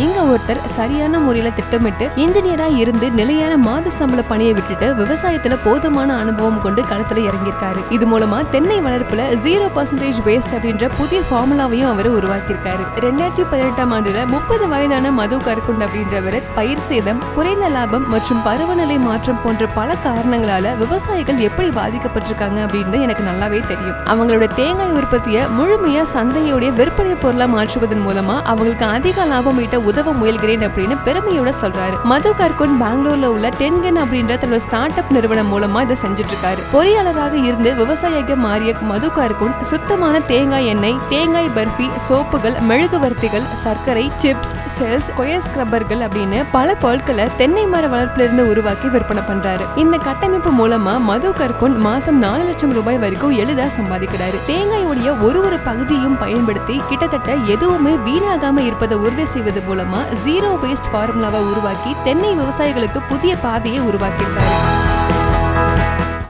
இங்க ஒருத்தர் சரியான முறையில திட்டமிட்டு இன்ஜினியரா இருந்து நிலையான மாத சம்பள பணியை விட்டுட்டு விவசாயத்துல போதுமான அனுபவம் கொண்டு களத்துல இறங்கியிருக்காரு. இது மூலமா தென்னை வளர்ப்புல 0% வேஸ்ட் அப்படின்ற புதிய ஃபார்முலாவையும் அவர் உருவாக்கியிருக்காரு. 2018ஆம் ஆண்டுல 30 வயதான மது கருக்குண்டு அப்படின்றவர் பயிர் சேதம், குறைந்த லாபம் மற்றும் பருவநிலை மாற்றம் போன்ற பல காரணங்களால விவசாயிகள் எப்படி பாதிக்கப்பட்டிருக்காங்க அப்படின்னு எனக்கு நல்லாவே தெரியும். அவங்களோட தேங்காய் உற்பத்தியை முழுமையா சந்தையோடைய விற்பனை பொருளா மாற்றுவதன் மூலமா அவங்களுக்கு அதிக லாபம் ஈட்ட உதவ முயல்கிறேன் அப்படின்னு பெருமையோட சொல்றாரு. மது கர்குண்ட் பெங்களூர்ல உள்ள டென்கன் அப்படின்ற தன்னோட ஸ்டார்ட் அப் நிறுவனம் மூலமா இதை செஞ்சுட்டு இருக்காரு. பொறியாளராக இருந்து விவசாயியாக மாறிய மது கர்குண்ட் சுத்தமான தேங்காய் எண்ணெய், தேங்காய் பர்ஃபி, சோப்புகள், மெழுகுவர்த்திகள், சர்க்கரை, சிப்ஸ், செல்ஸ், கொயர் ஸ்க்ரப்பர்கள் அப்படின்னு பல பொருட்களை தென்னை மர வளர்ப்புல இருந்து உருவாக்கி விற்பனை பண்றாரு. இந்த கட்டமைப்பு மூலமா மது கர்குண்ட் மாசம் 4 லட்சம் ரூபாய் வரைக்கும் எளிதா சம்பாதிக்கிறாரு. தேங்காயோடைய ஒரு பகுதியும் பயன்படுத்தி கிட்டத்தட்ட எதுவுமே வீணாகாம இருப்பதை உறுதி செய்வது மூலமா 0 வேஸ்ட் ஃபார்முலாவை உருவாக்கி தென்னை விவசாயிகளுக்கு புதிய பாதையை உருவாக்கியிருக்காரு.